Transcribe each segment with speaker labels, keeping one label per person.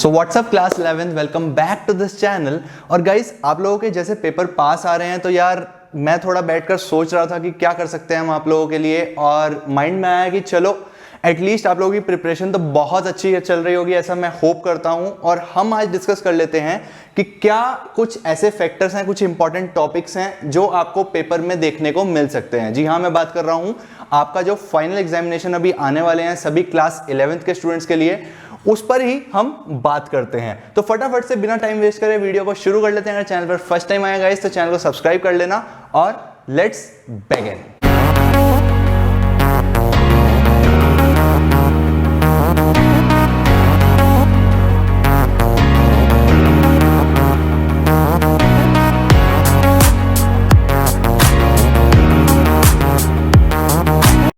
Speaker 1: So WhatsApp class 11th, welcome back to this channel. और guys, आप लोगों के जैसे पेपर पास आ रहे हैं तो यार मैं थोड़ा बैठकर सोच रहा था कि क्या कर सकते हैं हम आप लोगों के लिए, और माइंड में आया कि चलो एटलीस्ट आप लोगों की प्रिपरेशन तो बहुत अच्छी चल रही होगी, ऐसा मैं होप करता हूं। और हम आज डिस्कस कर लेते हैं कि क्या कुछ ऐसे फैक्टर्स हैं, कुछ इंपॉर्टेंट टॉपिक्स हैं जो आपको पेपर में देखने को मिल सकते हैं। जी हाँ, मैं बात कर रहा हूं आपका जो फाइनल एग्जामिनेशन अभी आने वाले हैं सभी क्लास 11th के स्टूडेंट्स के लिए, उस पर ही हम बात करते हैं। तो फटाफट से बिना टाइम वेस्ट करे वीडियो को शुरू कर लेते हैं। अगर चैनल पर फर्स्ट टाइम आया गाइस तो चैनल को सब्सक्राइब कर लेना और लेट्स बिगिन।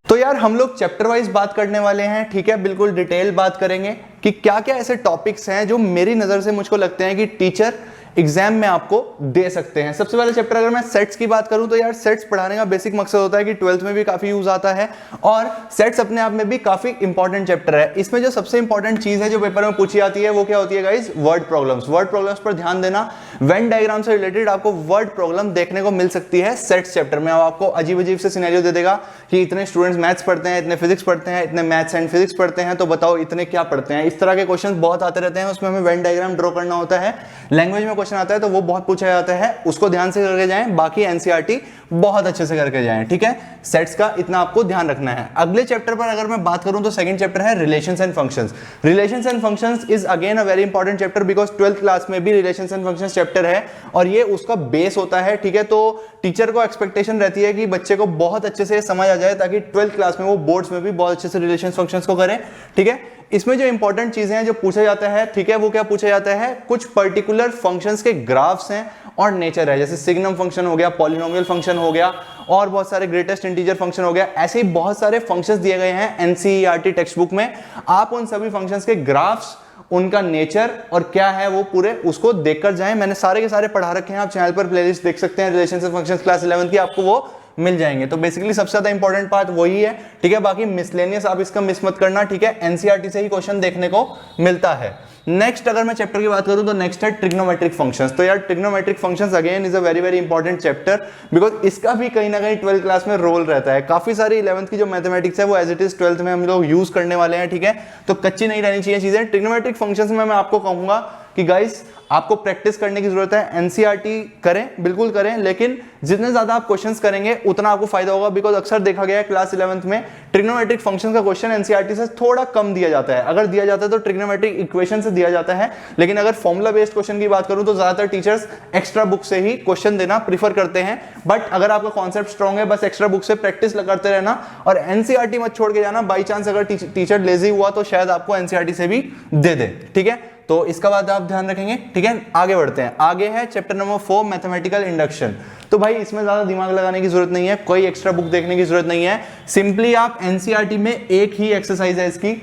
Speaker 1: तो यार हम लोग चैप्टर वाइज बात करने वाले हैं, ठीक है। बिल्कुल डिटेल बात करेंगे कि क्या क्या ऐसे टॉपिक्स हैं जो मेरी नजर से मुझको लगते हैं कि टीचर एग्जाम में आपको दे सकते हैं। सबसे पहले चैप्टर अगर मैं सेट्स की बात करूं तो यार सेट्स पढ़ाने का बेसिक मकसद होता है कि 12th में भी काफी यूज आता है, और सेट्स अपने आप में भी काफी इंपॉर्टेंट चैप्टर है। इसमें जो सबसे इंपॉर्टेंट चीज है जो पेपर में पूछी जाती है वो क्या होती है guys? Word problems. Word problems पर ध्यान देना। वेन डायग्राम से रिलेटेड आपको वर्ड प्रॉब्लम देखने को मिल सकती है सेट्स चैप्टर में। आपको अजीब अजीब से सिनेरियो दे देगा कि इतने स्टूडेंट्स मैथ्स पढ़ते हैं, इतने फिजिक्स पढ़ते हैं, इतने मैथ्स एंड फिजिक्स पढ़ते हैं, तो बताओ इतने क्या पढ़ते हैं। इस तरह के क्वेश्चन बहुत आते रहते हैं, उसमें हमें वेन डायग्राम ड्रॉ करना होता है। लैंग्वेज में क्वेश्चन आता है तो वो बहुत पूछा जाता है, उसको ध्यान से करके जाएं। बाकी एनसीईआरटी बहुत अच्छे से करके जाएं, ठीक है। सेट्स का इतना आपको ध्यान रखना है। अगले चैप्टर पर अगर मैं बात करूं तो सेकंड चैप्टर है relations and functions. Relations and functions is again a very important chapter because 12th class में भी रिलेशंस एंड फंक्शंस चैप्टर है और ये उसका बेस होता है, ठीक है। तो टीचर को एक्सपेक्टेशन रहती है कि बच्चे को बहुत अच्छे से समझ आ जाए ताकि 12th क्लास में वो बोर्ड्स में भी बहुत अच्छे से रिलेशंस फंक्शंस को करे, ठीक है। इसमें जो इंपॉर्टेंट चीजें हैं जो पूछा जाता है, ठीक है, वो क्या पूछा जाता है? कुछ पर्टिकुलर फंक्शंस के ग्राफ्स हैं और नेचर है, जैसे सिग्नम फंक्शन हो गया, पॉलिनोमियल फंक्शन हो गया, और बहुत सारे ग्रेटेस्ट इंटीजर फंक्शन हो गया। ऐसे ही बहुत सारे फंक्शंस दिए गए हैं एनसीईआरटी टेक्स्ट बुक में। आप उन सभी फंक्शंस के ग्राफ्स, उनका नेचर और क्या है वो पूरे उसको देखकर जाएं। मैंने सारे के सारे पढ़ा रखे हैं, आप चैनल पर प्लेलिस्ट देख सकते हैं relations and functions class 11th की, आपको वो मिल जाएंगे। तो बेसिकली सबसे ज्यादा इंपॉर्टेंट पार्ट वही है, ठीक है। बाकी मिसलेनियस आप इसका मिस मत करना, ठीक है। एनसीईआरटी से ही क्वेश्चन देखने को मिलता है। नेक्स्ट अगर मैं चैप्टर की बात करूं तो नेक्स्ट है ट्रिग्नोमेट्रिक फंक्शंस। तो यार trigonometric functions again is a very very important chapter because इसका भी कहीं ना कहीं 12th क्लास में रोल रहता है। काफी सारी 11th की जो मैथमेटिक्स है वो एज इट इज 12th में हम लोग यूज करने वाले हैं, ठीक है। तो कच्ची नहीं रहनी चाहिए चीजें। ट्रिग्नोमेट्रिक फंक्शंस में मैं आपको कहूंगा कि गाइस आपको प्रैक्टिस करने की जरूरत है। एनसीईआरटी करें, बिल्कुल करें, लेकिन जितने ज्यादा आप क्वेश्चंस करेंगे उतना आपको फायदा होगा बिकॉज अक्सर देखा गया है क्लास 11th में ट्रिग्नोमेट्रिक फंक्शंस का क्वेश्चन एनसीईआरटी से थोड़ा कम दिया जाता है। अगर दिया जाता है तो ट्रिग्नोमेट्रिक इक्वेशन से दिया जाता है, लेकिन अगर फॉर्मूला बेस्ड क्वेश्चन की बात करूं तो ज्यादातर टीचर्स एक्स्ट्रा बुक से ही क्वेश्चन देना प्रीफर करते हैं। बट अगर आपका कॉन्सेप्ट स्ट्रॉन्ग है, बस एक्स्ट्रा बुक से प्रैक्टिस करते रहना और एनसीईआरटी मत छोड़ के जाना। बाई चांस अगर टीचर लेजी हुआ तो शायद आपको एनसीईआरटी से भी दे दे, ठीक है। तो इसका बात आप ध्यान रखेंगे, ठीक है। आगे बढ़ते हैं। आगे है चैप्टर नंबर 4 मैथमेटिकल इंडक्शन। तो भाई इसमें ज्यादा दिमाग लगाने की जरूरत नहीं है, कोई एक्स्ट्रा बुक देखने की जरूरत नहीं है। सिंपली आप एनसीईआरटी में एक ही एक्सरसाइज है इसकी,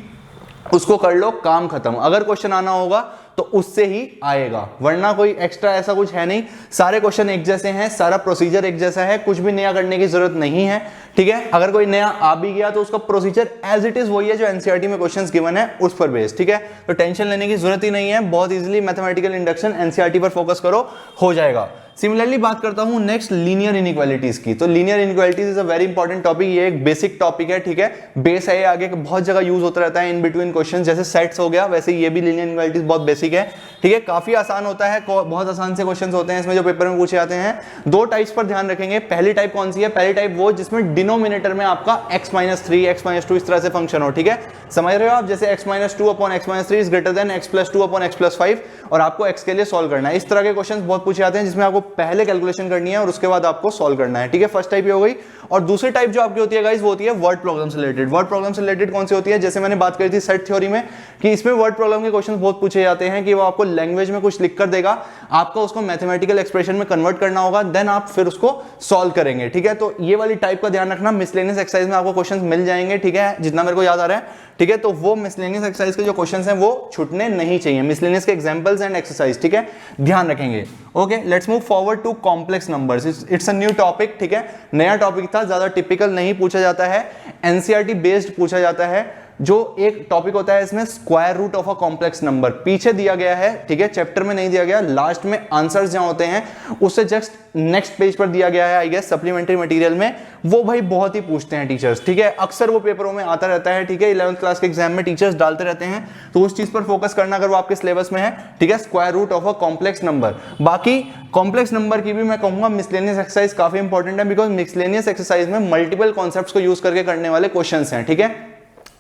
Speaker 1: उसको कर लो, काम खत्म। अगर क्वेश्चन आना होगा तो उससे ही आएगा, वरना कोई एक्स्ट्रा ऐसा कुछ है नहीं। सारे क्वेश्चन एक जैसे हैं, सारा प्रोसीजर एक जैसा है, कुछ भी नया करने की जरूरत नहीं है, ठीक है। अगर कोई नया आ भी गया तो उसका प्रोसीजर एज इट इज वही है जो एनसीईआरटी में क्वेश्चंस गिवन है उस पर बेस्ड, ठीक है। तो टेंशन लेने की जरूरत ही नहीं है, बहुत इजीली मैथमेटिकल इंडक्शन एनसीईआरटी पर फोकस करो, हो जाएगा। सिमिलरली बात करता हूं नेक्स्ट लीनियर इनइक्वालिटीज की। तो linear inequalities is a very important topic. ये एक बेसिक टॉपिक है, ठीक है, बेस है, आगे बहुत जगह यूज होता रहता है इन बिटवीन क्वेश्चन। जैसे सेट्स हो गया वैसे ये भी लीनियर इनइक्वालिटीज बहुत बेसिक है, ठीक है। काफी आसान होता है, बहुत आसान से क्वेश्चन होते हैं इसमें जो पेपर में पूछे जाते हैं। दो टाइप्स पर ध्यान रखेंगे। पहली टाइप कौन सी है? पहली टाइप वो जिसमें डिनोमिनेटर में आपका x-3 x-2 इस तरह से फंक्शन हो, ठीक है। समझ रहे हो आप? जैसे x-2 upon x-3 is greater than x+2 upon x+5 और आपको x के लिए सॉल्व करना है। इस तरह के क्वेश्चन बहुत पूछे जाते हैं जिसमें आपको पहले कैलकुलेशन करनी है और उसके बाद आपको सॉल्व करना है, ठीक है। फर्स्ट टाइप ये हो गई। और दूसरी टाइप जो आपकी होती है गाइस वो होती है वर्ड प्रॉब्लम से रिलेटेड। वर्ड प्रॉब्लम से रिलेटेड कौन सी होती है? जैसे मैंने बात करी थी सेट थ्योरी में कि इसमें वर्ड प्रॉब्लम के क्वेश्चन बहुत पूछे जाते हैं कि वो आपको लैंग्वेज में कुछ लिख कर देगा, आपको उसको मैथमेटिकल एक्सप्रेशन में कन्वर्ट करना होगा, देन आप फिर उसको सॉल्व करेंगे, ठीक है। तो ये वाली टाइप का ध्यान रखना। मिसलेनियस एक्सरसाइज में आपको क्वेश्चन मिल जाएंगे, ठीक है, जितना मेरे को याद आ रहा है, ठीक है। तो वो मिसलेनियस एक्सरसाइज के जो क्वेश्चंस हैं वो छूटने नहीं चाहिए। मिसलेनियस के एग्जांपल्स एंड एक्सरसाइज, ठीक है, ध्यान रखेंगे। Okay, let's move forward to complex numbers. It's a new topic, ठीक है, नया टॉपिक था, ज्यादा टिपिकल नहीं पूछा जाता है, एनसीईआरटी बेस्ड पूछा जाता है। जो एक टॉपिक होता है इसमें square root of a complex number पीछे दिया गया है, ठीक है, चैप्टर में नहीं दिया गया, लास्ट में आंसर्स जहां होते हैं उससे जस्ट नेक्स्ट पेज पर दिया गया है आई गेस सप्लीमेंट्री मटेरियल में। वो भाई बहुत ही पूछते हैं टीचर्स, ठीक है, अक्सर वो पेपरों में आता रहता है, ठीक है, 11th क्लास के एग्जाम में टीचर्स डालते रहते हैं, तो उस चीज पर फोकस करना अगर वो आपके सिलेबस में है, ठीक है, square root of a complex number. बाकी कॉम्प्लेक्स नंबर की भी मैं कहूंगा मिसलेनियस एक्सरसाइज काफी इंपॉर्टेंट है, बिकॉज मिसलेनियस एक्सरसाइज में मल्टीपल कॉन्सेप्ट्स को यूज करके करने वाले क्वेश्चंस हैं, ठीक है।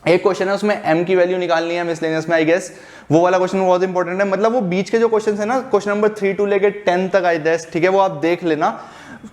Speaker 1: एक क्वेश्चन है उसमें m की वैल्यू निकालनी है मिसलेनियस में, आई गेस वो वाला क्वेश्चन बहुत इंपॉर्टेंट है, मतलब वो बीच के जो क्वेश्चन है ना, क्वेश्चन नंबर 3 टू लेके 10 तक आई गेस, ठीक है, वो आप देख लेना।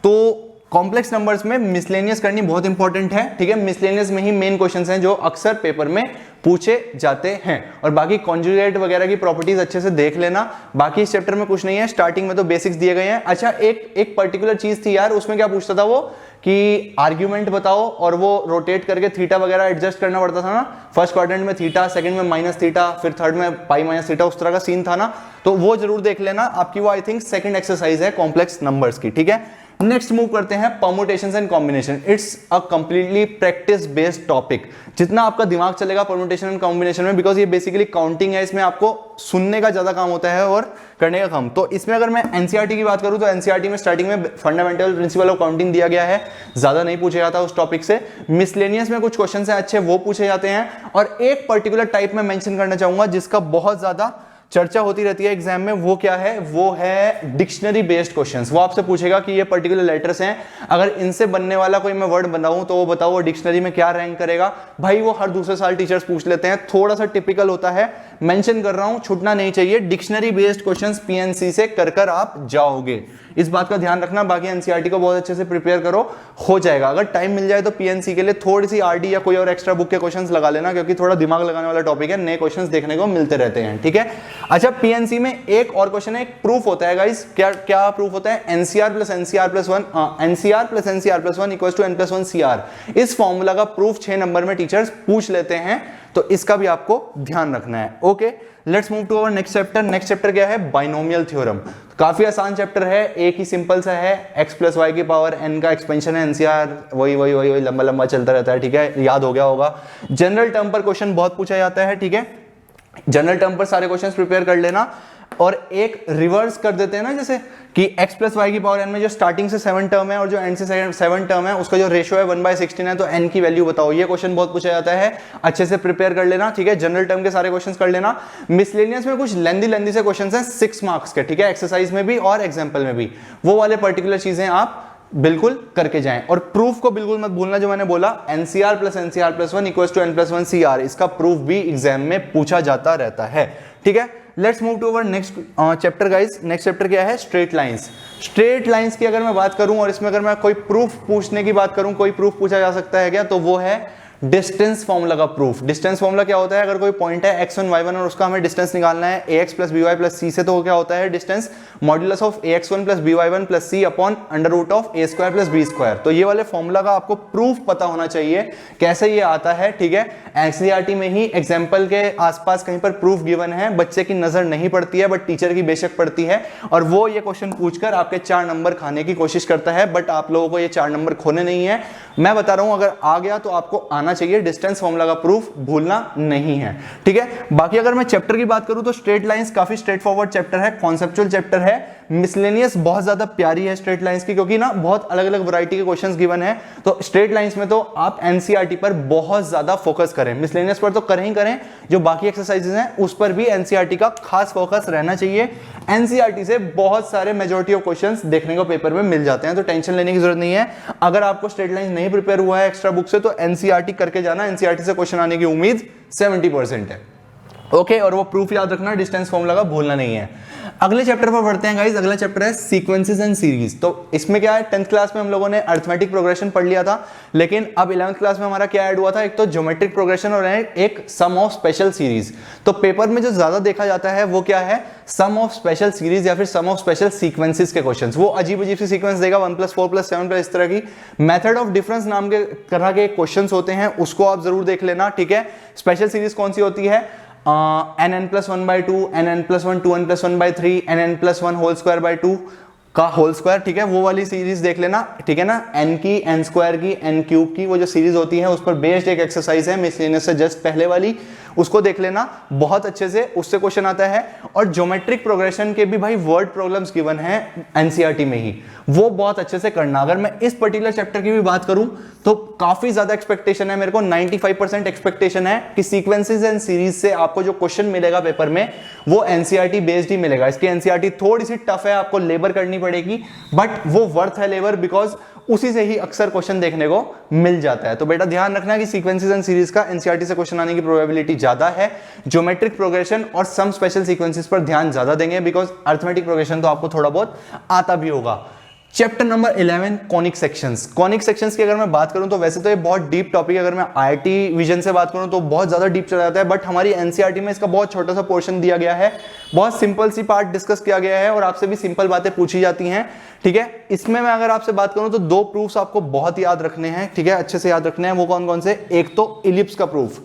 Speaker 1: तो कॉम्प्लेक्स नंबर्स में मिसलेनियस करनी बहुत इंपॉर्टेंट है, ठीक है, मिसलेनियस में ही मेन क्वेश्चंस हैं जो अक्सर पेपर में पूछे जाते हैं। और बाकी कॉन्जुगेट वगैरह की प्रॉपर्टीज अच्छे से देख लेना, बाकी इस चैप्टर में कुछ नहीं है, स्टार्टिंग में तो बेसिक्स दिए गए हैं। अच्छा एक पर्टिकुलर चीज थी यार, उसमें क्या पूछता था वो कि आर्ग्यूमेंट बताओ, और वो रोटेट करके थीटा वगैरह एडजस्ट करना पड़ता था ना, फर्स्ट क्वाड्रेंट में थीटा, सेकंड में माइनस थीटा, फिर थर्ड में पाई माइनस थीटा, उस तरह का सीन था ना, तो वो जरूर देख लेना, आपकी वो आई थिंक सेकंड एक्सरसाइज है कॉम्प्लेक्स नंबर्स की, ठीक है। नेक्स्ट मूव करते हैं permutations and combination. It's a completely practice based topic, जितना आपका दिमाग चलेगा परम्यूटेशन एंड कॉम्बिनेशन में, बिकॉज ये बेसिकली काउंटिंग है, इसमें आपको सुनने का ज्यादा काम होता है और करने का कम। तो इसमें अगर मैं एनसीईआरटी की बात करूं तो एनसीईआरटी में स्टार्टिंग में फंडामेंटल प्रिंसिपल ऑफ काउंटिंग दिया गया है, ज्यादा नहीं पूछा जाता उस टॉपिक से। मिसलेनियस में कुछ क्वेश्चन है अच्छे, वो पूछे जाते हैं, और एक पर्टिकुलर टाइप में मेंशन करना चाहूंगा जिसका बहुत ज्यादा चर्चा होती रहती है एग्जाम में, वो क्या है, वो है डिक्शनरी बेस्ड क्वेश्चंस। वो आपसे पूछेगा कि ये पर्टिकुलर लेटर्स हैं, अगर इनसे बनने वाला कोई मैं वर्ड बनाऊं तो वो बताओ वो डिक्शनरी में क्या रैंक करेगा। भाई वो हर दूसरे साल टीचर्स पूछ लेते हैं, थोड़ा सा टिपिकल होता है, मेंशन कर रहा हूं, छूटना नहीं चाहिए। डिक्शनरी बेस्ड क्वेश्चंस पीएनसी से कर आप जाओगे, इस बात का ध्यान रखना। बाकी एनसीईआरटी को बहुत अच्छे से प्रिपेयर करो, हो जाएगा। अगर टाइम मिल जाए तो पीएनसी के लिए थोड़ी सी आरडी या कोई और एक्स्ट्रा बुक के क्वेश्चंस लगा लेना, क्योंकि थोड़ा दिमाग लगाने वाला टॉपिक है, नए क्वेश्चंस देखने को मिलते रहते हैं, ठीक है। अच्छा पीएनसी में एक और क्वेश्चन है, एक प्रूफ होता है गाइस, क्या क्या प्रूफ होता है, NCR plus NCR plus one, NCR plus NCR plus one equal to N plus one CR. इस फॉर्मूला का प्रूफ 6 नंबर में टीचर्स पूछ लेते हैं, तो इसका भी आपको ध्यान रखना है। Okay, let's move to our next chapter. Next chapter क्या है, बाइनोमियल थ्योरम। काफी आसान चैप्टर है, एक ही सिंपल सा है, x प्लस वाई की पावर n का एक्सपेंशन है, एनसीआर वही लंबा लंबा चलता रहता है, ठीक है, याद हो गया होगा। जनरल टर्म पर क्वेश्चन बहुत पूछा जाता है, ठीक है, जनरल टर्म पर सारे क्वेश्चंस प्रिपेयर कर लेना। और एक रिवर्स कर देते हैं ना, जैसे कि x प्लस वाई की पावर n में जो स्टार्टिंग से 7 टर्म है और जो एंड से 7 टर्म है, उसका जो रेशियो है 1/16 है, तो n की वैल्यू बताओ। ये क्वेश्चन बहुत पूछा जाता है, अच्छे से प्रिपेयर कर लेना, ठीक है। जनरल टर्म के सारे क्वेश्चंस कर लेना। मिसलेनियस में कुछ लेंदी से क्वेश्चंस हैं 6 मार्क्स के, ठीक है, एक्सरसाइज में भी और एग्जाम्पल में भी, वो वाले पर्टिकुलर चीजें आप बिल्कुल करके जाएं। और प्रूफ को बिल्कुल मत भूलना, जो मैंने बोला NCR plus one equals to N plus one CR, इसका प्रूफ भी एग्जाम में पूछा जाता रहता है, ठीक है। Let's move to our next chapter guys. Next chapter क्या है, स्ट्रेट लाइंस। स्ट्रेट लाइंस की अगर मैं बात करूं और इसमें अगर मैं कोई प्रूफ पूछने की बात करूं, कोई प्रूफ पूछा जा सकता है क्या, तो वो है डिस्टेंस फॉर्मूला का प्रूफ। डिस्टेंस फॉर्मूला क्या होता है, अगर कोई पॉइंट है x1 y1 और उसका हमें डिस्टेंस निकालना है ax plus by plus c से, तो क्या होता है distance modulus of ax1 plus by1 plus c upon under root of a square plus b square. तो ये वाले फॉर्मूला का आपको प्रूफ पता होना चाहिए, कैसे ये आता है, ठीक है। एनसीईआरटी में ही एग्जाम्पल के आसपास कहीं पर प्रूफ गिवन है, बच्चे की नजर नहीं पड़ती है बट टीचर की बेशक पड़ती है, और वो ये क्वेश्चन पूछकर आपके 4 नंबर खाने की कोशिश करता है, बट आप लोगों को ये 4 नंबर खोने नहीं है। मैं बता रहा हूं, अगर आ गया तो आपको आना चाहिए, डिस्टेंस फॉर्मूला का प्रूफ भूलना नहीं है, ठीक है। बाकी अगर मैं चैप्टर की बात करूं तो स्ट्रेट लाइंस काफी स्ट्रेट फॉरवर्ड चैप्टर है, कॉन्सेप्चुअल चैप्टर है। मिसलेनियस बहुत ज्यादा प्यारी है स्ट्रेट लाइंस की, क्योंकि ना बहुत अलग अलग वैरायटी के क्वेश्चंस गिवन है, तो स्ट्रेट लाइंस में तो आप एनसीईआरटी पर बहुत ज्यादा फोकस करें, मिसलेनियस पर तो करें ही करें, जो बाकी एक्सरसाइजेस हैं उस पर भी एनसीईआरटी का खास फोकस रहना चाहिए। एनसीईआरटी से बहुत सारे मेजॉरिटी ऑफ क्वेश्चंस देखने को पेपर में मिल जाते हैं, तो टेंशन लेने की जरूरत नहीं है। अगर आपको स्ट्रेट लाइन नहीं प्रिपेयर हुआ है एक्स्ट्रा बुक से, तो एनसीईआरटी करके जाना, एनसीईआरटी से क्वेश्चन आने की उम्मीद 70% है, ओके। और वो प्रूफ याद रखना, डिस्टेंस फॉर्मूला का भूलना नहीं है। अगले चैप्टर पर बढ़ते हैं गाइस। अगला चैप्टर है सीक्वेंसेस एंड सीरीज। तो इसमें क्या है, 10th क्लास में हम लोगों ने अरिथमेटिक प्रोग्रेशन पढ़ लिया था, लेकिन अब 11th क्लास में हमारा क्या ऐड हुआ था, एक तो ज्योमेट्रिक प्रोग्रेशन और एक सम ऑफ स्पेशल सीरीज। तो पेपर में जो ज्यादा देखा जाता है वो क्या है, सम ऑफ स्पेशल सीरीज या फिर सम ऑफ स्पेशल सीक्वेंसेस के क्वेश्चंस। वो अजीब अजीब सी सीक्वेंस देगा, 1 + 4 + 7 इस तरह की। मेथड ऑफ डिफरेंस नाम के तरह के क्वेश्चंस होते हैं, उसको आप जरूर देख लेना, ठीक है। स्पेशल सीरीज कौन सी होती है, nn + 1/2, nn + 1, 2n + 1/3, nn + 1 whole square by 2, का होल स्क्वायर, ठीक है, वो वाली सीरीज देख लेना, ठीक है ना, एन की, एन स्क्वायर की, एन क्यूब की, वो जो सीरीज होती है उस पर बेस्ड एक एक्सरसाइज है मिसलेनियस से जस्ट पहले वाली, उसको देख लेना बहुत अच्छे से, उससे क्वेश्चन आता है। और ज्योमेट्रिक प्रोग्रेशन के भी भाई वर्ड प्रॉब्लम्स गिवन है एनसीईआरटी में ही, वो बहुत अच्छे से करना। अगर मैं इस पर्टिकुलर चैप्टर की भी बात करूं तो काफी ज्यादा एक्सपेक्टेशन है मेरे को, 95% एक्सपेक्टेशन है कि सीक्वेंसेस एंड सीरीज से आपको जो क्वेश्चन मिलेगा पेपर में वो एनसीईआरटी बेस्ड ही मिलेगा। इसकी एनसीईआरटी थोड़ी सी टफ है, आपको लेबर करनी पड़ेगी, बट वो वर्थ है लेबर, बिकॉज उसी से ही अक्सर क्वेश्चन देखने को मिल जाता है। तो बेटा ध्यान रखना कि सीक्वेंसेस एंड सीरीज का एनसीईआरटी से क्वेश्चन आने की प्रोबेबिलिटी ज्यादा है। ज्योमेट्रिक प्रोग्रेशन और सम स्पेशल सीक्वेंसेस पर ध्यान ज्यादा देंगे, बिकॉज अरिथमेटिक प्रोग्रेशन तो आपको थोड़ा बहुत आता भी होगा। Chapter number 11 conic sections. Conic sections की अगर मैं बात करूं तो वैसे तो ये बहुत डीप टॉपिक है, अगर मैं आईआईटी विजन से बात करूं तो बहुत ज्यादा डीप चला जाता है, बट हमारी एनसीईआरटी में इसका बहुत छोटा सा पोर्शन दिया गया है, बहुत सिंपल सी पार्ट डिस्कस किया गया है और आपसे भी सिंपल बातें पूछी जाती हैं, ठीक है। इसमें मैं अगर आपसे बात करूं तो 2 प्रूफ्स आपको बहुत याद रखने हैं, ठीक है, अच्छे से याद रखने हैं। वो कौन कौन से? एक तो इलिप्स का प्रूफ।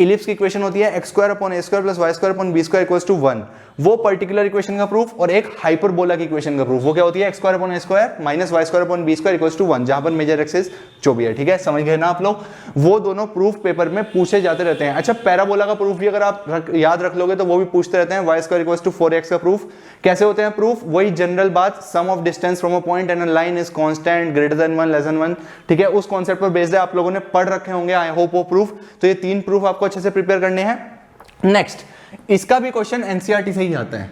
Speaker 1: इलिप्स की इक्वेशन होती है x² upon a² plus y² upon b² equals to 1, वो पर्टिकुलर इक्वेशन का प्रूफ। और एक हाइपरबोला की इक्वेशन का प्रूफ, वो क्या होती है? x² upon a² minus y² upon b² equals to 1, जहां पर मेजर एक्सिस जो भी है, ठीक है, समझ गए ना आप लोग। वो दोनों प्रूफ पेपर में पूछे जाते रहते हैं। अच्छा, पैराबोला का प्रूफ भी अगर आप याद रख लोगे तो वो भी पूछते रहते हैं, y² इक्वल्स टू 4x का प्रूफ। कैसे होते हैं प्रूफ? वही जनरल बात, sum of distance from a point and a line is constant greater than 1 less than 1, ठीक है, उस कॉन्सेप्ट पर बेस्ड है, आप लोगों ने पढ़ रखे होंगे आई होप वो प्रूफ। तो ये 3 प्रूफ आपको अच्छे से प्रिपेयर करने हैं। नेक्स्ट, इसका भी क्वेश्चन एनसीईआरटी से ही आता है,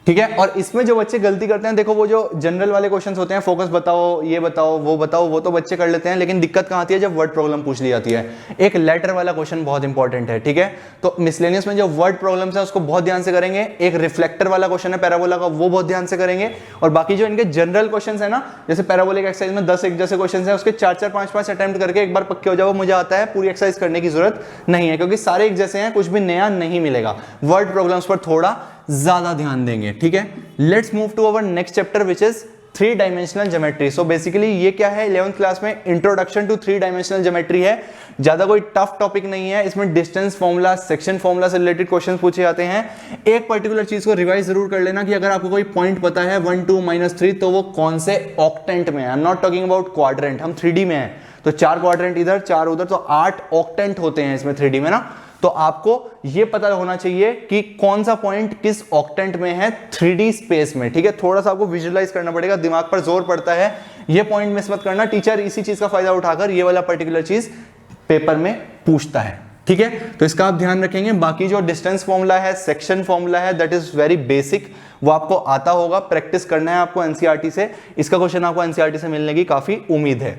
Speaker 1: ठीक है। और इसमें जो बच्चे गलती करते हैं, देखो वो जो जनरल वाले क्वेश्चंस होते हैं, फोकस बताओ, ये बताओ, वो तो बच्चे कर लेते हैं, लेकिन दिक्कत कहां आती है? जब वर्ड प्रॉब्लम पूछ ली जाती है। एक लेटर वाला क्वेश्चन बहुत इंपॉर्टेंट है, ठीक है। तो मिसलेनियस में जो वर्ड प्रॉब्लम्स है उसको बहुत ध्यान से करेंगे। एक रिफ्लेक्टर वाला क्वेश्चन है पैराबोला का, वो बहुत ध्यान से करेंगे। और बाकी जो इनके जनरल क्वेश्चन है ना, जैसे पैराबोलिक एक्सरसाइज में 10 एक जैसे क्वेश्चन है, उसके 4-4 5-5 अटेम्प्ट करके एक बार पक्के हो जाओ, मुझे आता है, पूरी एक्सरसाइज करने की जरूरत नहीं है, क्योंकि सारे एक जैसे हैं, कुछ भी नया नहीं मिलेगा। वर्ड प्रॉब्लम्स पर थोड़ा ज्यादा ध्यान देंगे, ठीक है। Let's move to our next chapter which is 3 dimensional geometry. So basically ये क्या है? 11th क्लास में इंट्रोडक्शन टू 3 डायमेंशनल ज्योमेट्री है। ज्यादा कोई टफ टॉपिक नहीं है, इसमें डिस्टेंस फॉर्मूला, सेक्शन फॉर्मूला से रिलेटेड क्वेश्चन पूछे जाते हैं। एक पर्टिकुलर चीज को रिवाइज जरूर कर लेना कि अगर आपको कोई पॉइंट पता है 1 2 -3 तो वो कौन से ऑक्टेंट में है। I am not talking about quadrant, हम 3D में है तो 4 क्वाड्रेंट इधर 4 उधर, तो 8 ऑक्टेंट होते हैं इसमें 3D में ना। तो आपको यह पता होना चाहिए कि कौन सा पॉइंट किस ऑक्टेंट में है 3D स्पेस में, ठीक है। थोड़ा सा आपको विजुअलाइज करना पड़ेगा, दिमाग पर जोर पड़ता है, ये पॉइंट मिस मत करना। टीचर इसी चीज का फायदा उठाकर ये वाला पर्टिकुलर चीज पेपर में पूछता है, ठीक है। तो इसका आप ध्यान रखेंगे। बाकी जो डिस्टेंस फॉर्मूला है, सेक्शन फॉर्मूला है, दैट इज वेरी बेसिक, वो आपको आता होगा, प्रैक्टिस करना है आपको एनसीईआरटी से। इसका क्वेश्चन आपको एनसीईआरटी से मिलने की काफी उम्मीद है।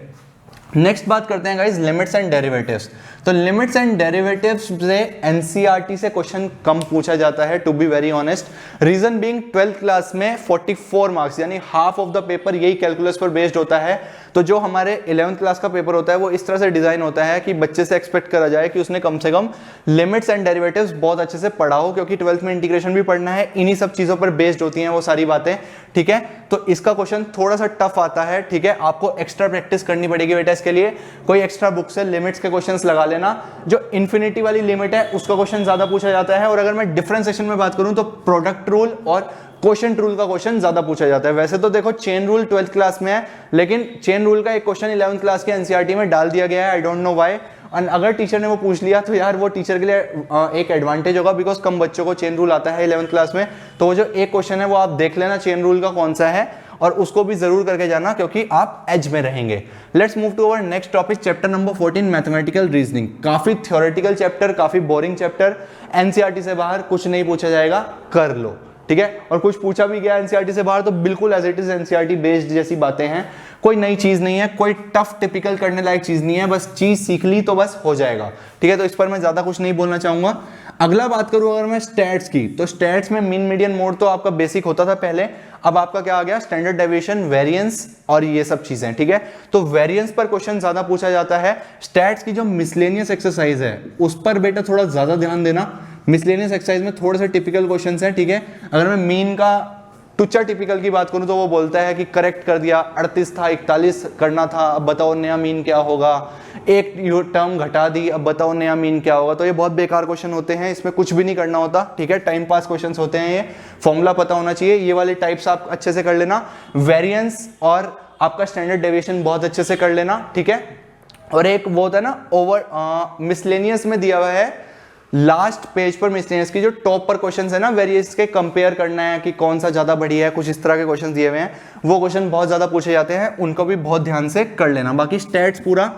Speaker 1: नेक्स्ट बात करते हैं गाइस लिमिट्स एंड डेरिवेटिव्स। तो लिमिट्स एंड डेरिवेटिव्स से एनसीईआरटी से क्वेश्चन कम पूछा जाता है, to be very honest. Reason being 12th class में 44 मार्क्स यानी हाफ ऑफ द पेपर यही कैलकुलस पर बेस्ड होता है। तो जो हमारे 11th क्लास का पेपर होता है वो इस तरह से डिजाइन होता है कि बच्चे से एक्सपेक्ट करा जाए कि उसने कम से कम लिमिट्स एंड डेरिवेटिव्स बहुत अच्छे से पढ़ा हो, क्योंकि 12th में इंटीग्रेशन भी पढ़ना है, इन्हीं सब चीजों पर बेस्ड होती हैं वो सारी बातें, ठीक है। तो इसका क्वेश्चन थोड़ा सा टफ आता है, ठीक है, आपको एक्स्ट्रा प्रैक्टिस करनी पड़ेगी बेटा इसके लिए। कोई एक्स्ट्रा बुक से लिमिट्स के क्वेश्चंस लगा लेना। जो इन्फिनिटी वाली लिमिट है उसका क्वेश्चन ज्यादा पूछा जाता है। और अगर मैं डिफरेंशिएशन में बात करूं तो प्रोडक्ट रूल और क्वोशिएंट रूल का क्वेश्चन ज्यादा पूछा जाता है। वैसे तो देखो चेन रूल 12th क्लास में है, लेकिन चेन रूल का एक क्वेश्चन 11th क्लास के एनसीईआरटी में डाल दिया गया है, आई डोंट नो व्हाई। और अगर टीचर ने वो पूछ लिया तो यार वो टीचर के लिए एक एडवांटेज होगा, बिकॉज कम बच्चों को चेन रूल आता है 11th क्लास में। तो वो जो एक क्वेश्चन है वो आप देख लेना चेन रूल का कौन सा है, और उसको भी जरूर करके जाना, क्योंकि आप एज में रहेंगे। Let's move to our next topic, chapter number 14 mathematical reasoning. काफी थ्योरेटिकल चैप्टर, काफी बोरिंग चैप्टर, एनसीईआरटी से बाहर कुछ नहीं पूछा जाएगा, कर लो, ठीक है। और कुछ पूछा भी गया एनसीईआरटी से बाहर तो बिल्कुल as it is NCERT based जैसी बातें हैं, कोई नई चीज नहीं है, कोई टफ टिपिकल करने लायक चीज नहीं है, बस चीज सीख ली तो बस हो जाएगा, ठीक है। तो इस पर मैं ज्यादा कुछ नहीं बोलना चाहूंगा। अगला बात करूं अगर मैं स्टैट्स की, तो स्टैट्स में मीन मीडियन मोड तो आपका बेसिक होता था पहले, अब आपका क्या आ गया? स्टैंडर्ड डेविएशन, वेरिएंस और ये सब चीजें, ठीक है। तो वेरिएंस पर क्वेश्चन ज्यादा पूछा जाता है। स्टैट्स की जो मिसलेनियस एक्सरसाइज है उस पर बेटा थोड़ा ज्यादा ध्यान देना। मिसलेनियस एक्सरसाइज में थोड़े से टिपिकल क्वेश्चंस हैं, ठीक है। अगर मैं मीन का टुच्चा टिपिकल की बात करूं तो वो बोलता है कि करेक्ट कर दिया, 38 था 41 करना था, अब बताओ नया मीन क्या होगा, एक टर्म घटा दी, अब बताओ नया मीन क्या होगा। तो ये बहुत बेकार क्वेश्चन होते हैं, इसमें कुछ भी नहीं करना होता, ठीक है, टाइम पास क्वेश्चंस होते हैं, ये फॉर्मूला पता होना चाहिए। ये वाले टाइप्स आप अच्छे से कर लेना, वेरिएंस और आपका स्टैंडर्ड डेविएशन बहुत अच्छे से कर लेना, ठीक है। और एक वो होता है ना ओवर मिसलेनियस में दिया हुआ है लास्ट पेज पर, मिसलेनियस की जो टॉप पर क्वेश्चंस है ना वेरिएंस के, कंपेयर करना है कि कौन सा ज्यादा बढ़िया है, कुछ इस तरह के क्वेश्चंस दिए हुए हैं, वो क्वेश्चन बहुत ज्यादा पूछे जाते हैं, उनको भी बहुत ध्यान से कर लेना। बाकी स्टैट्स पूरा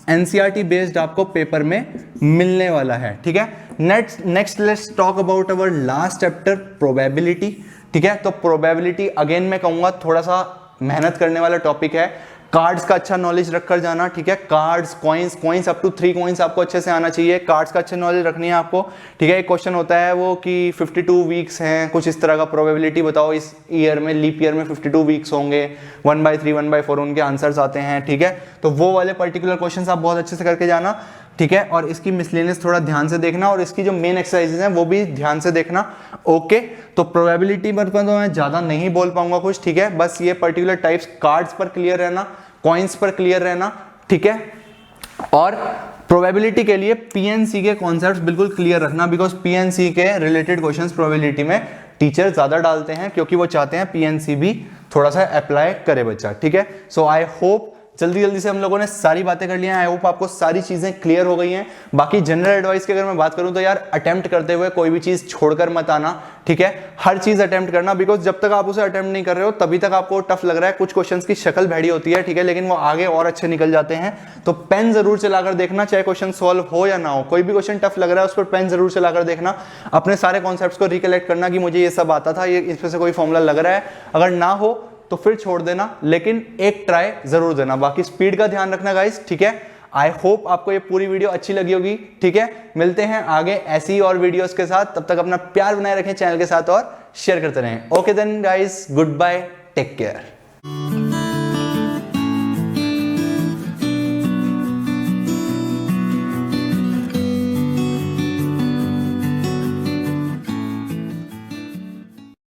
Speaker 1: एनसीईआरटी बेस्ड आपको पेपर में मिलने वाला है, ठीक है। Next let's talk about our last chapter, probability, ठीक है। तो प्रोबेबिलिटी अगेन मैं कहूंगा थोड़ा सा मेहनत करने वाला टॉपिक है, कार्ड्स का अच्छा नॉलेज रख कर जाना, ठीक है। Cards, coins up to 3 coins आपको अच्छे से आना चाहिए, कार्ड्स का अच्छा नॉलेज रखनी है आपको, ठीक है। एक क्वेश्चन होता है वो कि 52 वीक्स हैं, कुछ इस तरह का, प्रोबेबिलिटी बताओ इस ईयर में, लीप ईयर में 52 वीक्स होंगे, 1/3 1/4 उनके आंसर्स आते हैं, ठीक है। तो वो वाले पर्टिकुलर क्वेश्चन आप बहुत अच्छे से करके जाना, ठीक है। और इसकी मिसलेनियस थोड़ा ध्यान से देखना, और इसकी जो मेन एक्सरसाइजेज हैं वो भी ध्यान से देखना, ओके। तो प्रोबेबिलिटी पर तो मैं ज्यादा नहीं बोल पाऊंगा कुछ, ठीक है। बस ये पर्टिकुलर टाइप्स, कार्ड्स पर क्लियर रहना, कॉइन्स पर क्लियर रहना, ठीक है। और प्रोबेबिलिटी के लिए पीएनसी के कॉन्सेप्ट्स बिल्कुल क्लियर रखना, बिकॉज पीएनसी के रिलेटेड क्वेश्चंस प्रोबेबिलिटी में टीचर ज्यादा डालते हैं, क्योंकि वो चाहते हैं पीएनसी भी थोड़ा सा अप्लाई करे बच्चा, ठीक है। सो आई होप जल्दी से हम लोगों ने सारी बातें कर ली हैं, आई होप आपको सारी चीजें क्लियर हो गई हैं। बाकी जनरल एडवाइस की अगर मैं बात करूं तो यार अटेम्प्ट करते हुए कोई भी चीज छोड़कर मत आना, ठीक है। हर चीज अटेम्प्ट करना, बिकॉज जब तक आप उसे अटेम्प्ट नहीं कर रहे हो तभी तक आपको टफ लग रहा है, कुछ क्वेश्चंस की शक्ल भैड़ी होती है, ठीक है, लेकिन वो आगे और अच्छे निकल जाते हैं। तो पेन जरूर चलाकर देखना, चाहे क्वेश्चन सॉल्व हो या ना हो, कोई भी क्वेश्चन टफ लग रहा है उस पर पेन जरूर चलाकर देखना, अपने सारे कॉन्सेप्ट्स को रिकलेक्ट करना कि मुझे ये सब आता था, ये इसमें से कोई फॉर्मूला लग रहा है, अगर ना हो तो फिर छोड़ देना, लेकिन एक ट्राई जरूर देना। बाकी स्पीड का ध्यान रखना गाइस, ठीक है। आई होप आपको ये पूरी वीडियो अच्छी लगी होगी, ठीक है। मिलते हैं आगे ऐसी और वीडियोस के साथ, तब तक अपना प्यार बनाए रखें चैनल के साथ और शेयर करते रहें। Okay then guys, goodbye, take care.